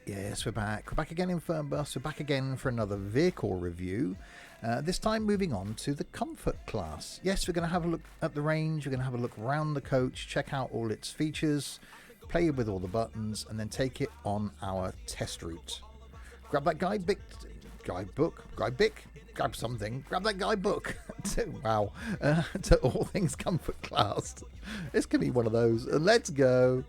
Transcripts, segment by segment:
Yes, we're back. We're back again in Fernbus. We're back again for another vehicle review. This time moving on to the comfort class. Yes, we're going to have a look at the range. We're going to have a look around the coach, check out all its features, play with all the buttons, and then take it on our test route. Grab that guidebook, grab something, grab that guidebook. Wow, to all things comfort class. This could be one of those. Let's go.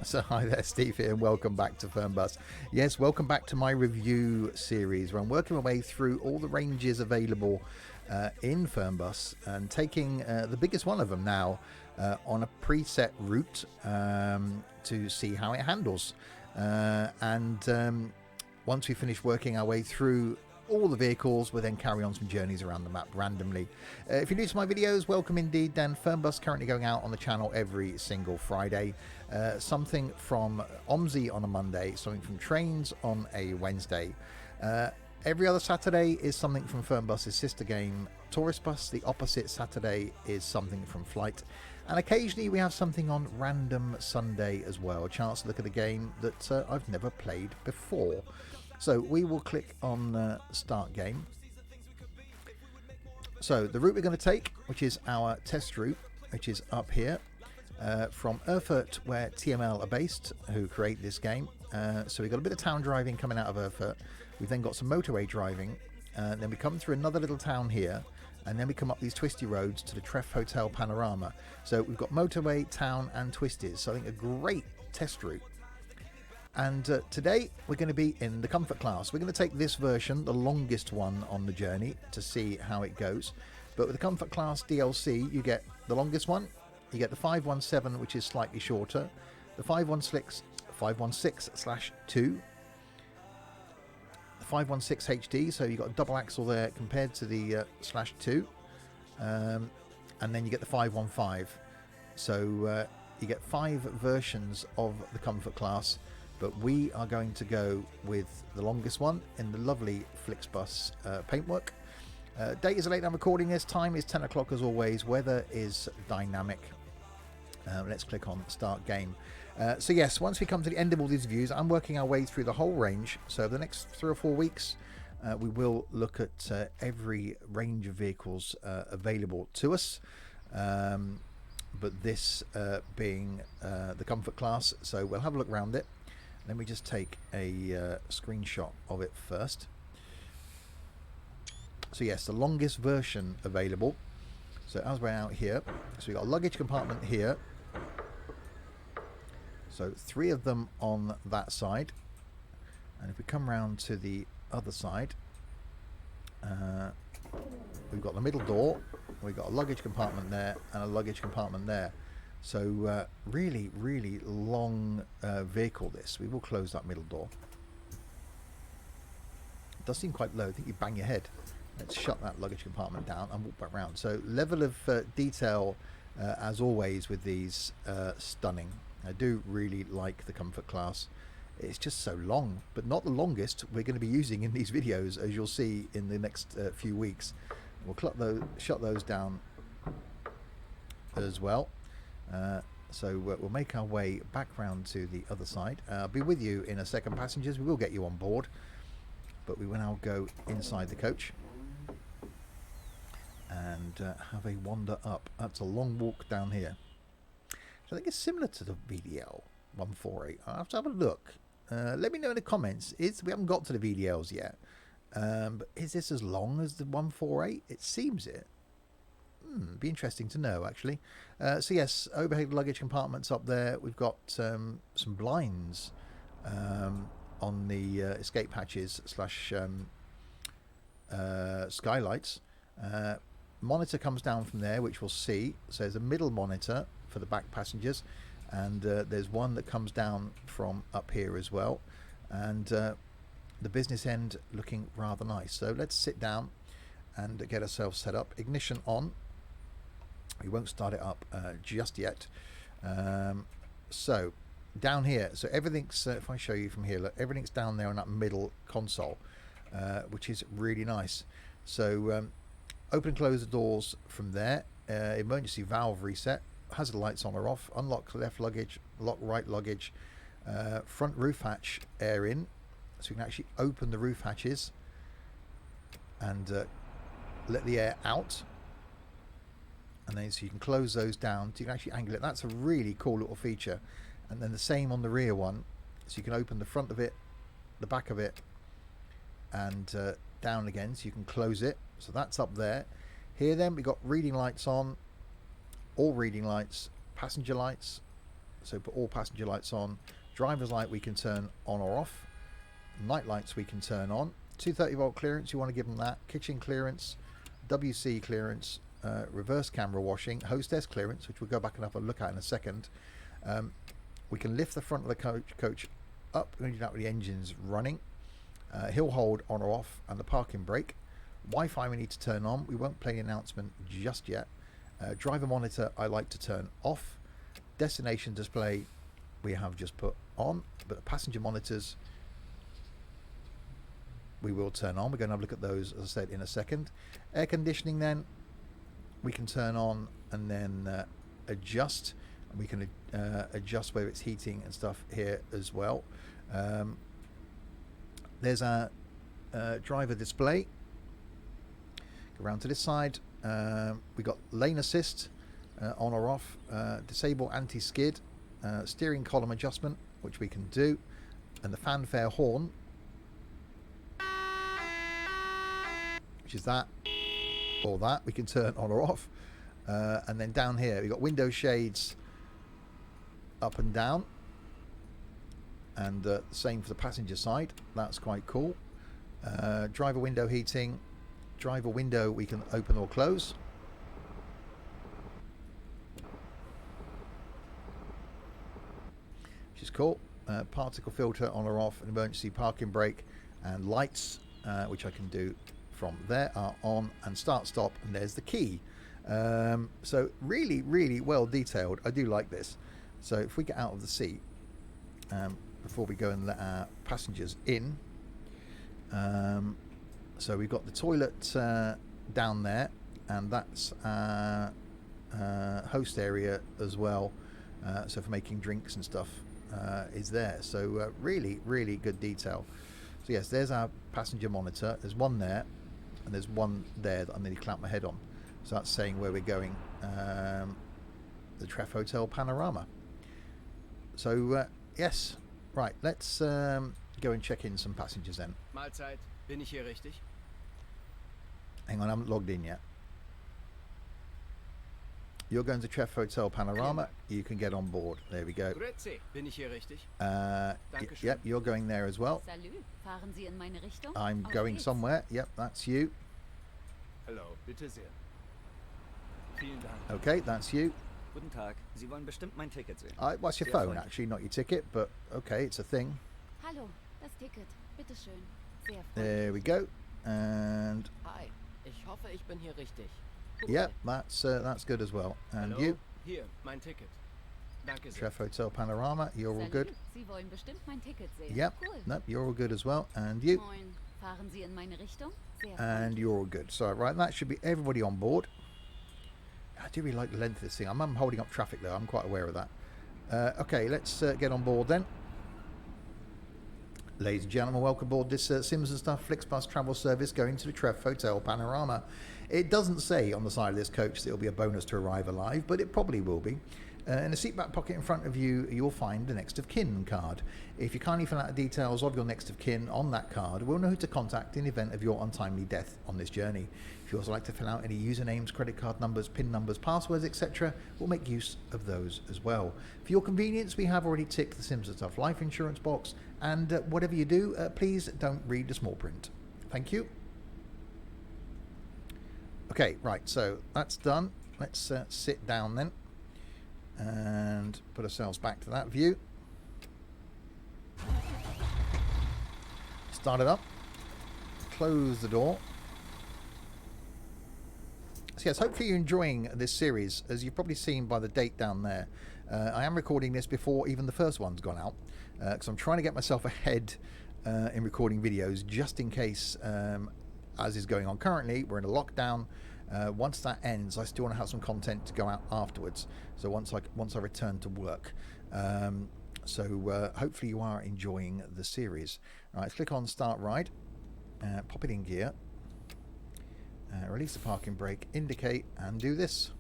So hi there, Steve here, and welcome back to Fernbus. Yes, welcome back to my review series where I'm working my way through all the ranges available in Fernbus and taking the biggest one of them now on a preset route to see how it handles. Once we finish working our way through all the vehicles, we'll then carry on some journeys around the map randomly. If you're new to my videos, welcome indeed. Dan Fernbus currently going out on the channel every single Friday. Something from OMSI on a Monday, something from Trains on a Wednesday. Every other Saturday is something from Fernbus's sister game, Tourist Bus. The opposite Saturday is something from Flight. And occasionally we have something on Random Sunday as well, a chance to look at a game that I've never played before. So we will click on Start Game. So the route we're going to take, which is our test route, which is up here from Erfurt, where TML are based, who create this game. So we've got a bit of town driving coming out of Erfurt. We've then got some motorway driving. Then we come through another little town here. And then we come up these twisty roads to the Treff Hotel Panorama. So we've got motorway, town and twisties. So I think a great test route. And today we're going to be in the comfort class. We're going to take this version, the longest one on the journey, to see how it goes. But with the comfort class DLC, you get the longest one. You get the 517, which is slightly shorter. The 516/2. The 516 HD, so you've got a double axle there compared to the /2. And then you get the 515. So you get 5 versions of the comfort class. But we are going to go with the longest one in the lovely Flixbus paintwork. Date is late. I'm recording this. Time is 10 o'clock as always. Weather is dynamic. Let's click on Start Game. So yes, once we come to the end of all these views, I'm working our way through the whole range. So the next 3 or 4 weeks, we will look at every range of vehicles available to us. But this being the comfort class, so we'll have a look around it. Let me just take a screenshot of it first. So yes, the longest version available. So as we're out here, so we've got a luggage compartment here. So 3 of them on that side. And if we come round to the other side, we've got the middle door. We've got a luggage compartment there and a luggage compartment there. So really, really long vehicle this. We will close that middle door. It does seem quite low. I think you bang your head. Let's shut that luggage compartment down and walk back around. So level of detail, as always with these, stunning. I do really like the comfort class. It's just so long, but not the longest we're going to be using in these videos, as you'll see in the next few weeks. We'll shut those down as well. So we'll make our way back round to the other side. I'll be with you in a second, passengers. We will get you on board, but we will now go inside the coach and have a wander up. That's a long walk down here. So I think it's similar to the VDL 148. I'll have to have a look. Let me know in the comments. We haven't got to the VDLs yet, but is this as long as the 148? It seems it. Be interesting to know, actually. So yes, overhead luggage compartments up there. We've got some blinds on the escape hatches / skylights. Monitor comes down from there, which we'll see. So there's a middle monitor for the back passengers, and there's one that comes down from up here as well. And the business end looking rather nice. So let's sit down and get ourselves set up. Ignition on. We won't start it up just yet. So down here, so everything's, if I show you from here, look, everything's down there on that middle console, which is really nice. So open and close the doors from there. Emergency valve reset, hazard lights on or off, unlock left luggage, lock right luggage, front roof hatch air in, so you can actually open the roof hatches and let the air out, and then so you can close those down so you can actually angle it. That's a really cool little feature. And then the same on the rear one, so you can open the front of it, the back of it, and down again, so you can close it. So that's up there. Here then we got reading lights on, all reading lights, passenger lights, so put all passenger lights on, driver's light we can turn on or off, night lights we can turn on, 230 volt clearance, you want to give them that, kitchen clearance, WC clearance, reverse camera washing, hostess clearance, which we'll go back and have a look at in a second. We can lift the front of the coach up when the engine's running, hill hold on or off, and the parking brake. Wi-Fi we need to turn on. We won't play the announcement just yet. Driver monitor I like to turn off. Destination display we have just put on, but the passenger monitors we will turn on. We're going to have a look at those, as I said, in a second. Air conditioning then we can turn on and then adjust. We can adjust whether it's heating and stuff here as well. There's our driver display. Go around to this side. We got lane assist on or off, disable anti-skid, steering column adjustment, which we can do, and the fanfare horn, which is that or that, we can turn on or off. And then down here we've got window shades up and down, and the same for the passenger side. That's quite cool. Driver window heating, driver window we can open or close. Which is cool. Particle filter on or off, an emergency parking brake, and lights, which I can do from there, are on, and start stop, and there's the key. So really well detailed. I do like this. So if we get out of the seat before we go and let our passengers in, so we've got the toilet down there, and that's our host area as well, so for making drinks and stuff is there. So really good detail. So yes, there's our passenger monitor. There's one there, and there's one there that I nearly clamped my head on. So that's saying where we're going, the Treff Hotel Panorama. So yes, right, let's go and check in some passengers then. Mahlzeit, bin ich hier richtig? Hang on, I haven't logged in yet. You're going to Treff Hotel Panorama. You can get on board. There we go. Grüezi, bin ich hier richtig? Yep, you're going there as well. Salut, fahren Sie in meine Richtung? I'm Auf going geht's. somewhere. Yep, that's you. Hallo, bitte sehr. Vielen Dank. Okay, that's you. Guten Tag. Sie wollen bestimmt mein Ticket sehen. What's your Sehr phone, freundlich. actually, not your ticket, but okay, it's a thing. Hallo, das Ticket. Bitte schön. Sehr freundlich. There we go. And Hi, ich hoffe, ich bin hier richtig. yeah, that's good as well. And Hallo, you, hier, mein Ticket. Danke sehr. Treff Hotel Panorama, you're all Salut, good. Sie wollen bestimmt mein Ticket sehen. Yep, Cool. nope, you're all good as well. And you, Moin. Fahren Sie in meine Richtung? Sehr and freundlich. you're all good. So right, that should be everybody on board. I do really like the length of this thing. I'm holding up traffic though. I'm quite aware of that. Okay, let's get on board then. Ladies and gentlemen, welcome aboard this Sims and Stuff Flixbus travel service going to the Treff Hotel Panorama. It doesn't say on the side of this coach that it'll be a bonus to arrive alive, but it probably will be. In the seat back pocket in front of you, you'll find the next of kin card. If you kindly fill out the details of your next of kin on that card, we'll know who to contact in the event of your untimely death on this journey. If you also like to fill out any usernames, credit card numbers, PIN numbers, passwords, etc., we'll make use of those as well. For your convenience, we have already ticked the Sims and Stuff life insurance box, and whatever you do, please don't read the small print. Thank you. Okay, right, so that's done. Let's sit down then and put ourselves back to that view. Start it up. Close the door. So So yes, hopefully you're enjoying this series. As you've probably seen by the date down there, I am recording this before even the first one's gone out, because I'm trying to get myself ahead in recording videos, just in case, as is going on currently, we're in a lockdown. Once that ends, I still want to have some content to go out afterwards. So once I return to work. So hopefully you are enjoying the series. All right, let's click on Start Ride, pop it in gear, release the parking brake, indicate, and do this.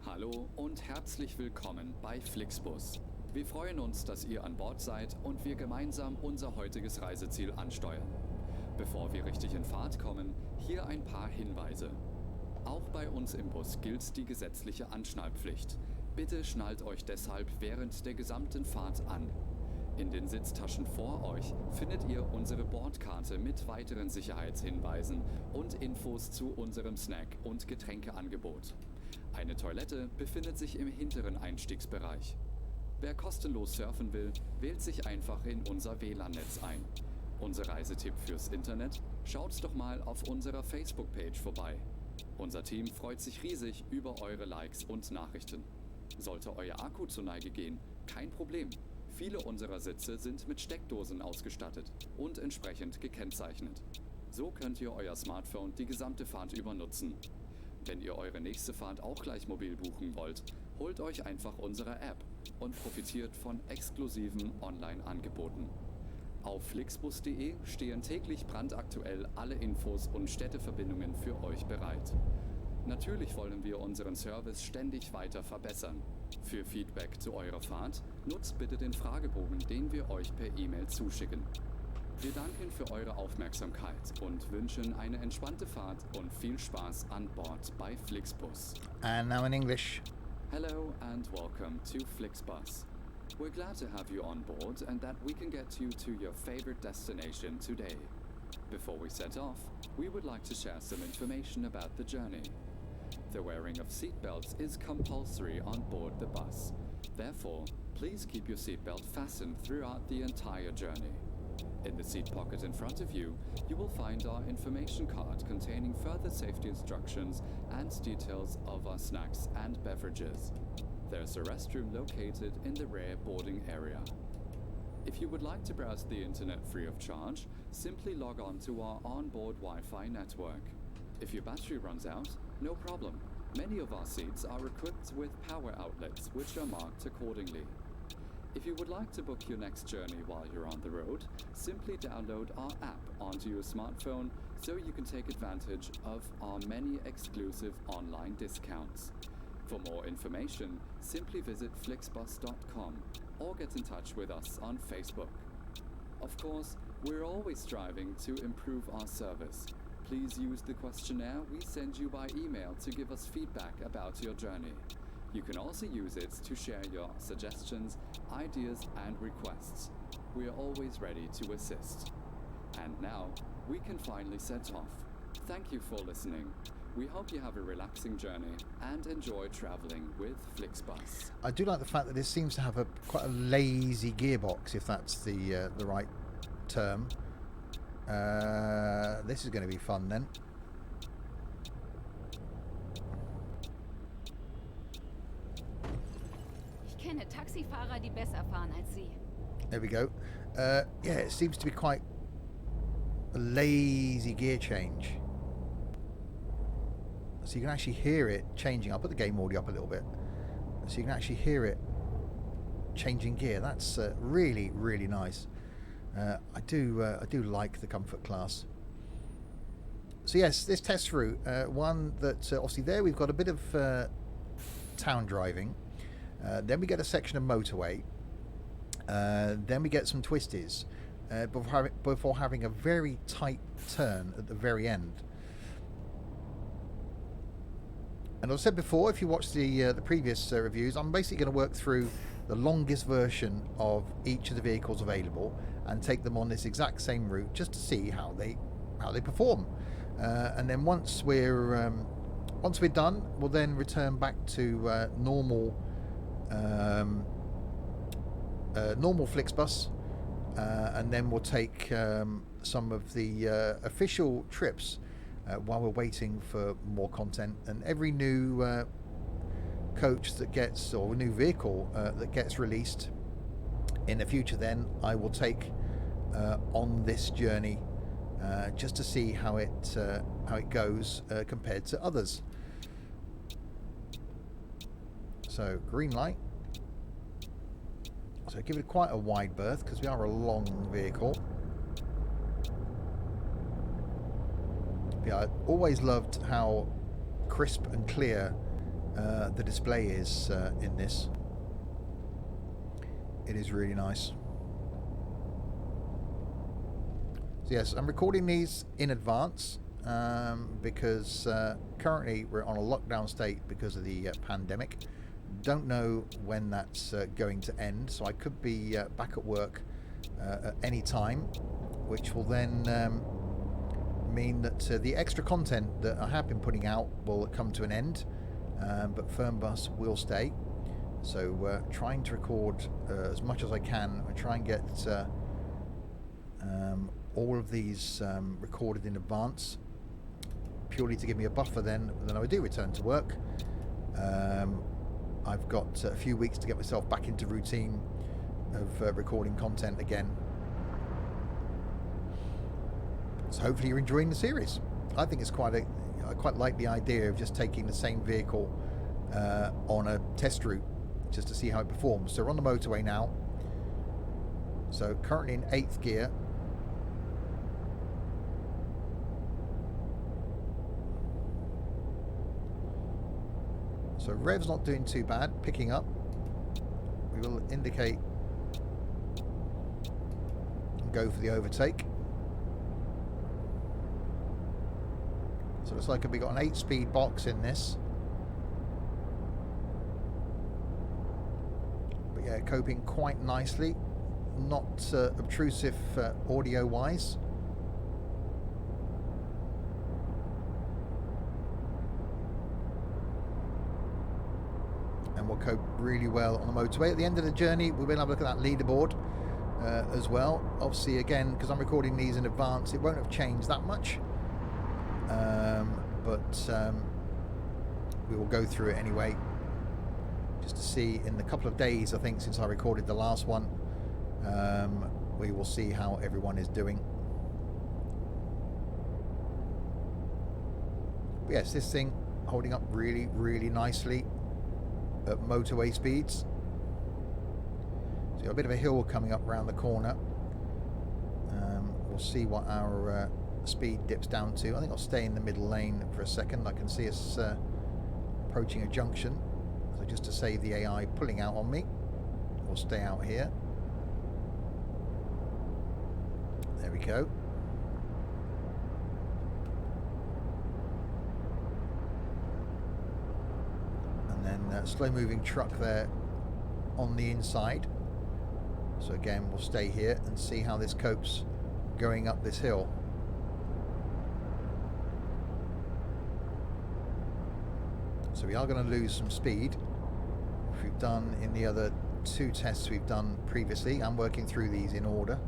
Hallo und herzlich willkommen bei Flixbus. Wir freuen uns, dass ihr an Bord seid und wir gemeinsam unser heutiges Reiseziel ansteuern. Bevor wir richtig in Fahrt kommen, hier ein paar Hinweise. Auch bei uns im Bus gilt die gesetzliche Anschnallpflicht. Bitte schnallt euch deshalb während der gesamten Fahrt an. In den Sitztaschen vor euch findet ihr unsere Bordkarte mit weiteren Sicherheitshinweisen und Infos zu unserem Snack- und Getränkeangebot. Eine Toilette befindet sich im hinteren Einstiegsbereich. Wer kostenlos surfen will, wählt sich einfach in unser WLAN-Netz ein. Unser Reisetipp fürs Internet? Schaut doch mal auf unserer Facebook-Page vorbei. Unser Team freut sich riesig über eure Likes und Nachrichten. Sollte euer Akku zur Neige gehen, kein Problem. Viele unserer Sitze sind mit Steckdosen ausgestattet und entsprechend gekennzeichnet. So könnt ihr euer Smartphone die gesamte Fahrt über nutzen. Wenn ihr eure nächste Fahrt auch gleich mobil buchen wollt, holt euch einfach unsere App und profitiert von exklusiven Online-Angeboten. Auf flixbus.de stehen täglich brandaktuell alle Infos und Städteverbindungen für euch bereit. Natürlich wollen wir unseren Service ständig weiter verbessern. Für Feedback zu eurer Fahrt nutzt bitte den Fragebogen, den wir euch per E-Mail zuschicken. Wir danken für eure Aufmerksamkeit und wünschen eine entspannte Fahrt und viel Spaß an Bord bei Flixbus. And now in English. Hello and welcome to Flixbus. We're glad to have you on board and that we can get you to your favorite destination today. Before we set off, we would like to share some information about the journey. The wearing of seatbelts is compulsory on board the bus. Therefore, please keep your seatbelt fastened throughout the entire journey. In the seat pocket in front of you, you will find our information card containing further safety instructions and details of our snacks and beverages. There's a restroom located in the rear boarding area. If you would like to browse the internet free of charge, simply log on to our onboard Wi-Fi network. If your battery runs out, no problem. Many of our seats are equipped with power outlets, which are marked accordingly. If you would like to book your next journey while you're on the road, simply download our app onto your smartphone so you can take advantage of our many exclusive online discounts. For more information, simply visit flixbus.com or get in touch with us on Facebook. Of course, we're always striving to improve our service. Please use the questionnaire we send you by email to give us feedback about your journey. You can also use it to share your suggestions, ideas, and requests. We are always ready to assist. And now, we can finally set off. Thank you for listening. We hope you have a relaxing journey and enjoy traveling with Flixbus. I do like the fact that this seems to have quite a lazy gearbox, if that's the right term. This is going to be fun then. Ich kenne Taxifahrer, die besser fahren als Sie. There we go. Yeah, it seems to be quite a lazy gear change. So you can actually hear it changing. I'll put the game audio up a little bit. So you can actually hear it changing gear. That's really, really nice. I do like the comfort class. So yes, this test route, one that obviously there we've got a bit of town driving. Then we get a section of motorway. Then we get some twisties before having a very tight turn at the very end. And as I said before, if you watch the previous reviews, I'm basically going to work through the longest version of each of the vehicles available and take them on this exact same route just to see how they perform. And then once we're done, we'll then return back to normal Flixbus, and then we'll take some of the official trips while we're waiting for more content. And every new coach that gets, or new vehicle that gets released in the future, then I will take on this journey just to see how it goes compared to others. So green light. So give it quite a wide berth because we are a long vehicle. Yeah, I always loved how crisp and clear the display is in this. It is really nice. So yes, I'm recording these in advance because currently we're on a lockdown state because of the pandemic. Don't know when that's going to end, so I could be back at work at any time, which will then mean that the extra content that I have been putting out will come to an end, but Fernbus will stay. So trying to record as much as I can and try and get all of these recorded in advance, purely to give me a buffer then when I do return to work. I've got a few weeks to get myself back into routine of recording content again. So hopefully you're enjoying the series. I think it's I quite like the idea of just taking the same vehicle on a test route just to see how it performs. So we're on the motorway now. So currently in 8th gear. So rev's not doing too bad, picking up. We will indicate and go for the overtake. So it looks like we've got an 8-speed box in this. But yeah, coping quite nicely. Not obtrusive audio-wise. And we'll cope really well on the motorway. At the end of the journey, we will have a look at that leaderboard as well. Obviously, again, because I'm recording these in advance, it won't have changed that much. But we will go through it anyway, just to see in the couple of days, I think, since I recorded the last one. We will see how everyone is doing. But yes, this thing holding up really, really nicely at motorway speeds. So you've got a bit of a hill coming up around the corner. We'll see what our speed dips down to. I think I'll stay in the middle lane for a second. I can see us approaching a junction. So just to save the AI pulling out on me, we'll stay out here. There we go. And then slow moving truck there on the inside. So again, we'll stay here and see how this copes going up this hill. So we are going to lose some speed, which we've done in the other 2 tests we've done previously. I'm working through these in order.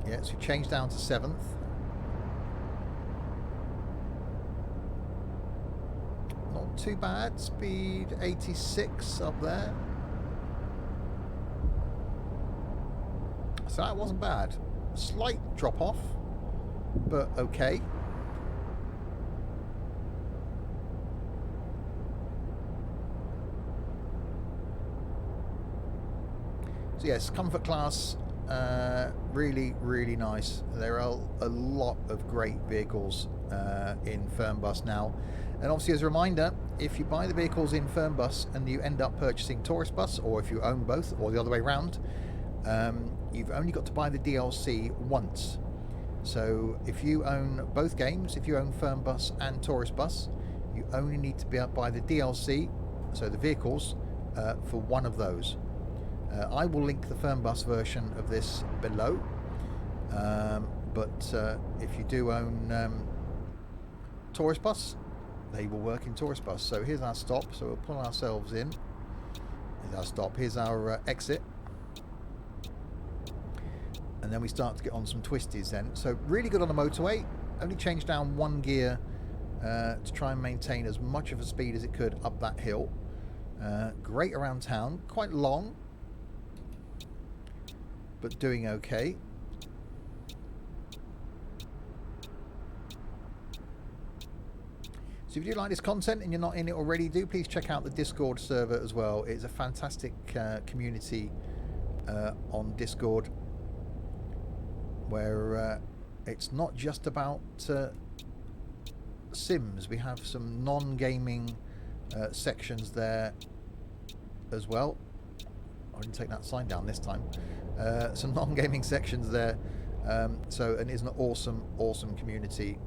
Yeah, so we changed down to 7th. Not too bad. Speed 86 up there. So that wasn't bad. Slight drop off, but okay. So yes, comfort class, really, really nice. There are a lot of great vehicles in Fernbus now. And obviously, as a reminder, if you buy the vehicles in Fernbus and you end up purchasing Tourist Bus, or if you own both, or the other way around, you've only got to buy the DLC once. So if you own both games, if you own Fernbus and Tourist Bus, you only need to buy the DLC, so the vehicles, for one of those. I will link the Fernbus version of this below, but if you do own Tourist Bus, they will work in Tourist Bus. So here's our stop, so we'll pull ourselves in. Here's our stop, here's our exit. and then we start to get on some twisties then. So really good on the motorway. Only changed down one gear to try and maintain as much of a speed as it could up that hill. Great around town, quite long, but doing okay. So if you do like this content and you're not in it already, do please check out the Discord server as well. It's a fantastic community on Discord, where it's not just about Sims. We have some non-gaming sections there as well. I didn't take that sign down this time. Some non-gaming sections there. So, and it's an awesome community.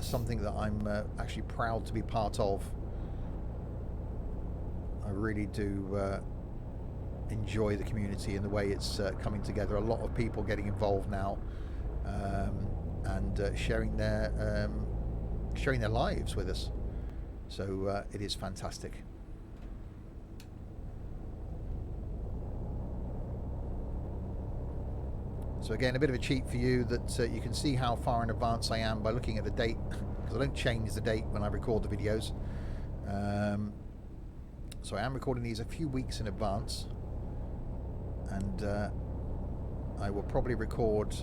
Something that I'm actually proud to be part of. I really do enjoy the community and the way it's coming together. A lot of people getting involved now, and sharing their lives with us. So it is fantastic. So again, a bit of a cheat for you that you can see how far in advance I am by looking at the date, because I don't change the date when I record the videos. So I am recording these a few weeks in advance, and I will probably record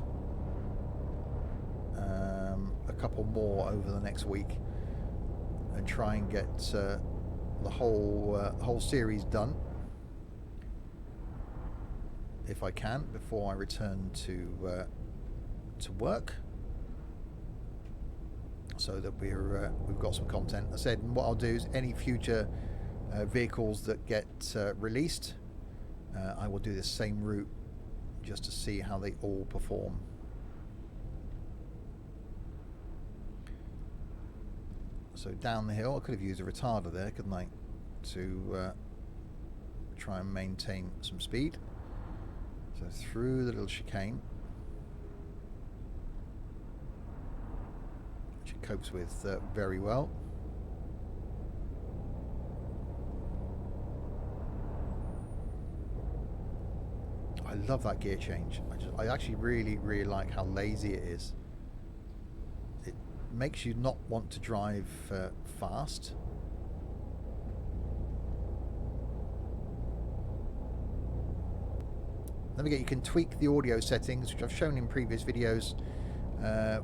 a couple more over the next week and try and get the whole series done, if I can, before I return to work, so that we've got some content. I said, what I'll do is any future vehicles that get released, I will do the same route just to see how they all perform. So down the hill, I could have used a retarder there, couldn't I, to try and maintain some speed. So through the little chicane, which it copes with very well. I love that gear change. I actually really like how lazy it is. It makes you not want to drive fast. Don't forget, you can tweak the audio settings, which I've shown in previous videos,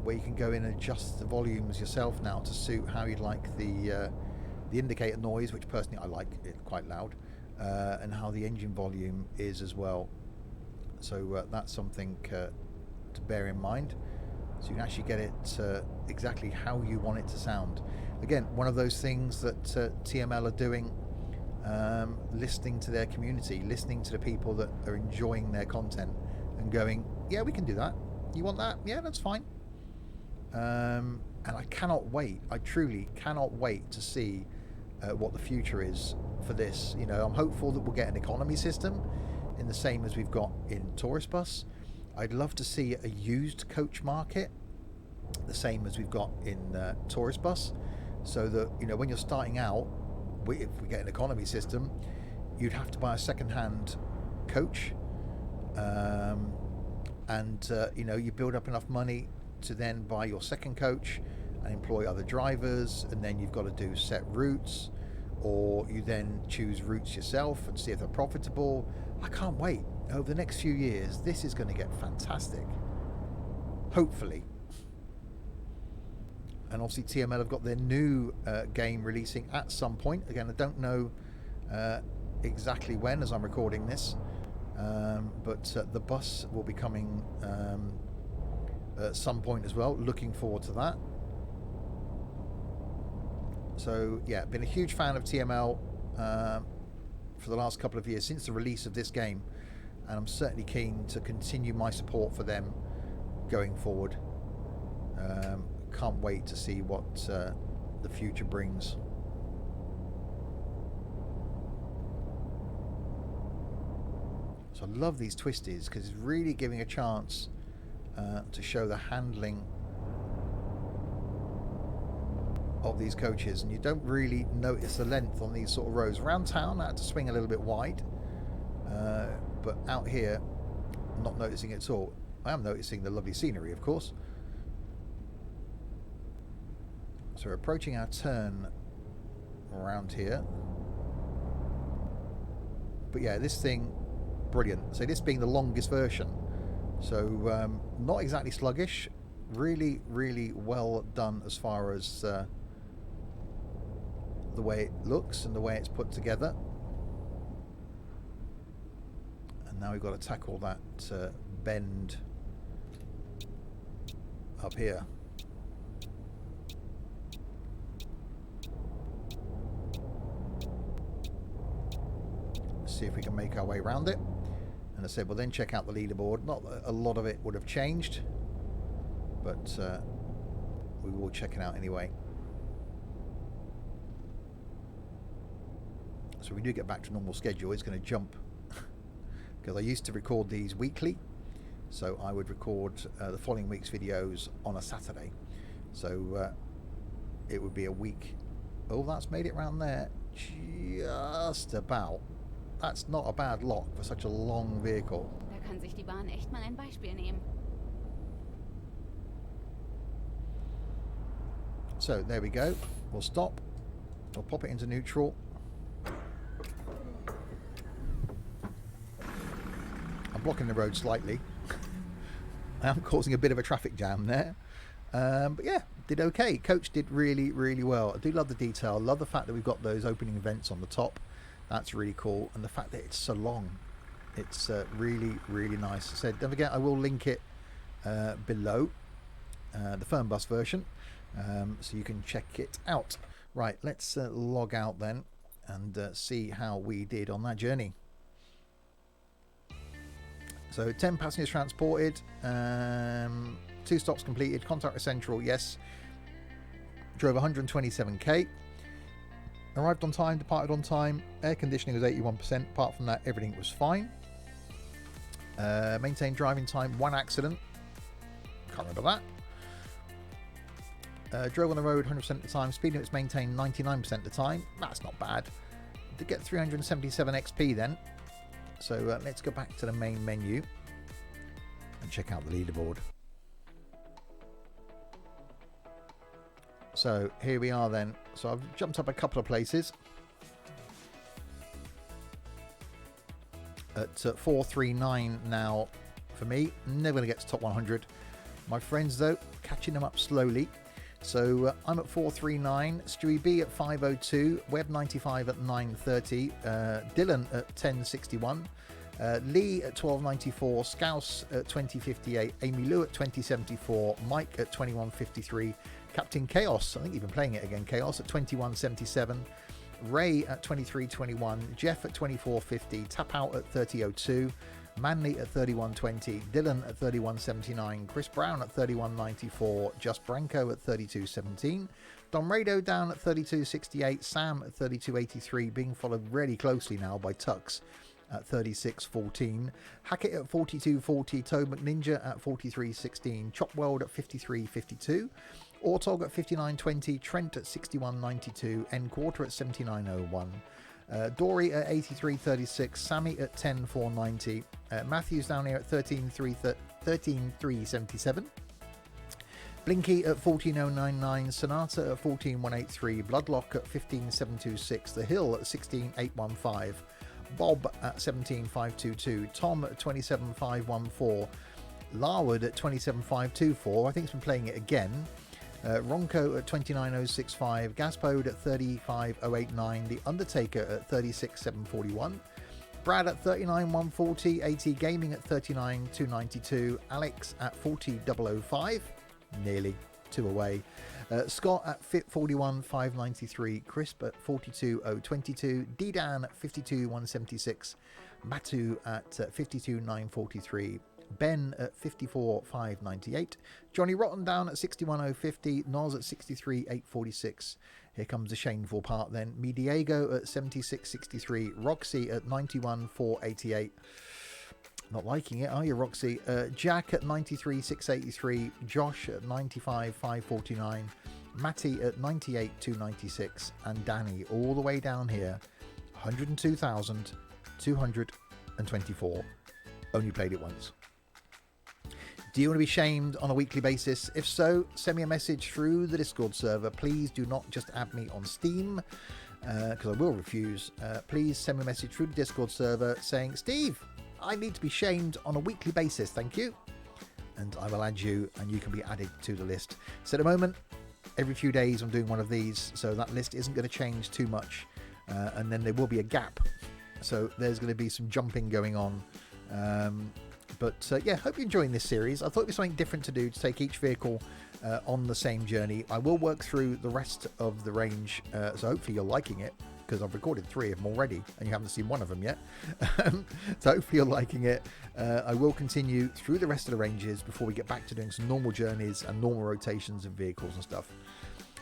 where you can go in and adjust the volumes yourself now to suit how you'd like the indicator noise, which personally I like it quite loud, and how the engine volume is as well. So that's something to bear in mind. So you can actually get it exactly how you want it to sound. Again, one of those things that TML are doing. Listening to their community, listening to the people that are enjoying their content and going, yeah, we can do that. You want that? Yeah, that's fine. And I cannot wait. I truly cannot wait to see what the future is for this. You know, I'm hopeful that we'll get an economy system in the same as we've got in Tourist Bus. I'd love to see a used coach market, the same as we've got in Tourist Bus, so that, you know, when you're starting out, if we get an economy system, you'd have to buy a second-hand coach, and you know, you build up enough money to then buy your second coach and employ other drivers, and then you've got to do set routes, or you then choose routes yourself and see if they're profitable. I can't wait. Over the next few years, this is going to get fantastic, hopefully. And obviously TML have got their new game releasing at some point. Again, I don't know exactly when as I'm recording this, but the bus will be coming at some point as well. Looking forward to that. So yeah, been a huge fan of TML for the last couple of years since the release of this game, and I'm certainly keen to continue my support for them going forward. Can't wait to see what the future brings. So I love these twisties because it's really giving a chance to show the handling of these coaches, and you don't really notice the length on these sort of roads. Around town I had to swing a little bit wide, but out here not noticing it at all. I am noticing the lovely scenery, of course. So we're approaching our turn around here. But yeah, this thing, brilliant. So this being the longest version. So not exactly sluggish. Really, really well done as far as the way it looks and the way it's put together. And now we've got to tackle that bend up here. See if we can make our way around it. And I said, well, then check out the leaderboard. Not that a lot of it would have changed, but we will check it out anyway. So we do get back to normal schedule. It's going to jump because I used to record these weekly, so I would record the following week's videos on a Saturday. So it would be a week. Oh, that's made it around there just about. That's not a bad lock for such a long vehicle. Da kann sich die Bahn echt mal ein Beispiel nehmen. So there we go. We'll stop. We'll pop it into neutral. I'm blocking the road slightly. I am causing a bit of a traffic jam there. But yeah, did okay. Coach did really, really well. I do love the detail. Love the fact that we've got those opening events on the top. That's really cool. And the fact that it's so long. It's really, really nice. So don't forget, I will link it below, the Fernbus version, so you can check it out. Right, let's log out then and see how we did on that journey. So 10 passengers transported, 2 stops completed, contact with Central, yes. Drove 127k. Arrived on time, departed on time. Air conditioning was 81%. Apart from that, everything was fine. Maintained driving time, 1 accident. Can't remember that. Drove on the road 100% of the time. Speed limits maintained 99% of the time. That's not bad. Did get 377 XP then. So let's go back to the main menu and check out the leaderboard. So here we are then. So I've jumped up a couple of places. At 439 now for me. Never going to get to top 100. My friends though, catching them up slowly. So I'm at 439, Stewie B at 502, Webb 95 at 930, Dylan at 1061, Lee at 1294, Scouse at 2058, Amy Lou at 2074, Mike at 2153, Captain Chaos, I think you've been playing it again, Chaos at 2177, Ray at 2321, Jeff at 2450, Tap Out at 3002, Manley at 3120, Dylan at 3179, Chris Brown at 3194, Just Branco at 3217, Dom Rado down at 3268, Sam at 3283, being followed really closely now by Tux at 3614, Hackett at 4240, Toe McNinja at 4316, Chopweld at 5352, Ortog at 5920, Trent at 6192, N Quarter at 7901, Dory at 8336, Sammy at 10490, Matthews down here at 13377, Blinky at 14099, Sonata at 14183, Bloodlock at 15726, The Hill at 16815, Bob at 17522, Tom at 27514, Larwood at 27524. I think he's been playing it again. Ronco at 29065, Gaspode at 35089, The Undertaker at 36741, Brad at 39140, AT Gaming at 39292, Alex at 40005, nearly 2 away, Scott at 41593, Crisp at 42022, D-Dan at 52176, Matu at 52943, Ben at 54598, Johnny Rotten down at 61050, Noz at 63846. Here comes the shameful part then. Me Diego at 7663, Roxy at 91488. Not liking it, are you, Roxy? Jack at 93683, Josh at 95549, Matty at 98296, and Danny all the way down here, 102,224. Only played it once. Do you want to be shamed on a weekly basis? If so, send me a message through the Discord server. Please do not just add me on Steam, because I will refuse. Please send me a message through the Discord server saying, Steve, I need to be shamed on a weekly basis, thank you. And I will add you, and you can be added to the list. So at the moment, every few days I'm doing one of these, so that list isn't going to change too much. And then there will be a gap. So there's going to be some jumping going on. But yeah, hope you're enjoying this series. I thought it'd be something different to do, to take each vehicle on the same journey. I will work through the rest of the range, so hopefully you're liking it, because I've recorded 3 of them already and you haven't seen one of them yet. So hopefully you're liking it. I will continue through the rest of the ranges before we get back to doing some normal journeys and normal rotations of vehicles and stuff.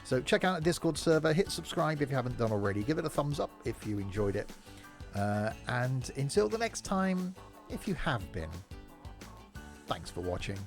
So check out the Discord server, hit subscribe if you haven't done already, give it a thumbs up if you enjoyed it. And until the next time, if you have been, thanks for watching.